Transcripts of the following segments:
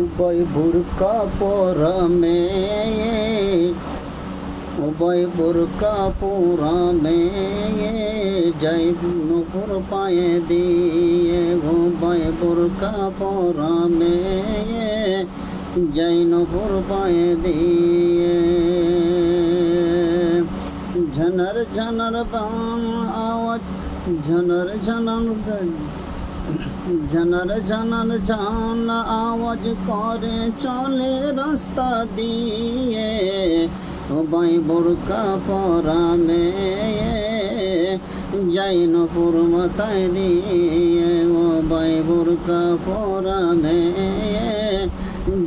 উভয় বুরকা পরা মেয়ে, উভয় বুরকা পরা মেয়ে যাই নূপুর পায়ে দিয়ে, উভয় বুরকা পরা মেয়ে যাই নূপুর পায়ে দিয়ে। ঝনর ঝনর বাম আওয়াজ, ঝনর ঝনর ঝনর ঝনর ঝন আওয়াজ করে চলে রাস্তা দিয়ে, উভয় বুরকা পরা মেয়ে যাই নূপুর মাথায় দিয়ে, উভয় বুরকা পরা মেয়ে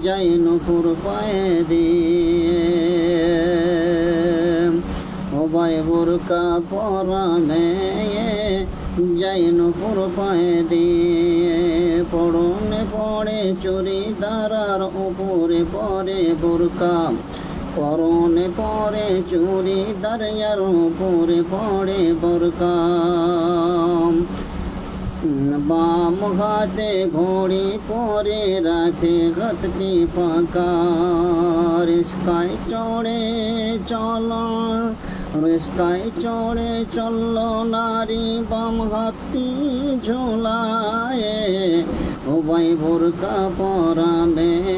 যাই নূপুর পায়ে দিয়ে। উভয় বুরকা পরা মেয়ে যাই নূপুর পায়ে দিয়ে। পরনে পড়ে চুড়িদার আর উপরে পরে বুরকা, পরনে পরে চুড়িদার আর উপরে পড়ে বুরকা। বাম হাতে ঘড়ি পরে রাখে হাতটি ফাঁকা, রিস্কায় চড়ে চল, রিস্কায় চড়ে চলল নারী বাম হাতটি ঝোলায়, উভয় বুরকা পরা মেয়ে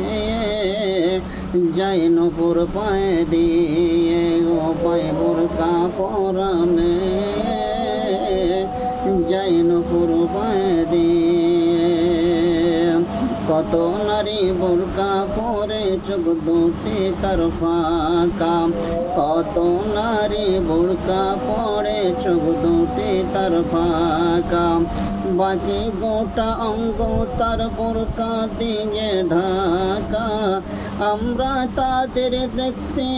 যাই নূপুর পায়ে দিয়ে, উভয় বুরকা পরা মেয়ে যাই নূপুর পায়ে দিয়ে। কত নারী বুরকা পরে চোখ দুটি তার ফাঁকা, কত নারী বুরকা পরে চোখ দুটি তার ফাঁকা, বাকি গোটা অঙ্গ তার বুরকা দিয়ে ঢাকা। আমরা তাদের দেখতে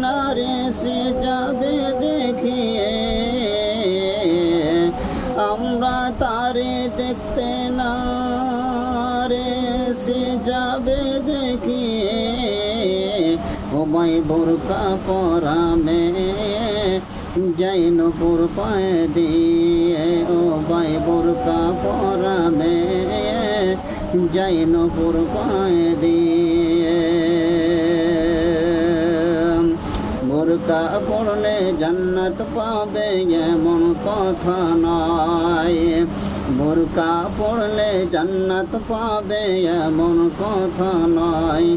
নারে সে যাবে দেখিয়ে, আমরা তারে দেখতে না রে সে যাবে দেখিয়ে, উভয় বুরকা পরা মেয়ে যাই নূপুর পায়ে দিয়ে, উভয় বুরকা পরা মেয়ে যাই নূপুর পায়ে দিয়ে। বুরকা পড়লে জান্নাত পাবে এমন কথা নয়, বুরকা পড়লে জান্নাত পাবে এমন কথা নয়।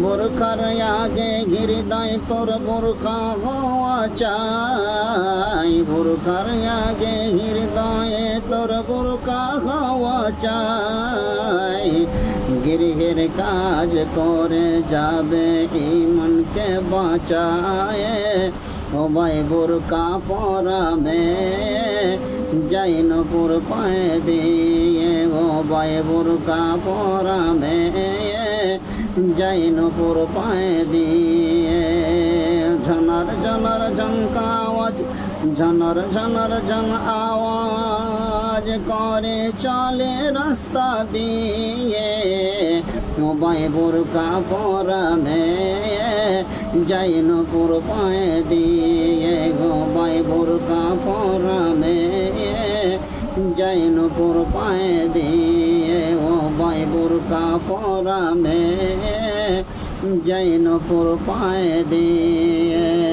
বুরকার আগে হৃদয় তোর বুরকা হওয়া চাই, বুরকার আগে হৃদয়ে তোর বুরকা হওয়া চাই। গৃহের কাজ করে যাবে ইমানকে বাঁচায়, উভয় বুরকা পরা মেয়ে যাই নূপুর পায়ে দিয়ে, উভয় বুরকা পরা মেয়ে যাই নূপুর পায়ে দিয়ে। ঝনর ঝনর ঝনকা আওয়াজ, ঝনর ঝনর ঝন আওয়াজ করে চলে রাস্তা দিয়ে, উভয় বুরকা পরা মেয়ে যাই নূপুর পায়ে দিয়ে, উভয় বুরকা পরা মেয়ে যাই নূপুর পায়ে দিয়ে, উভয় বুরকা পরা মেয়ে যাই নূপুর পায়ে দিয়ে।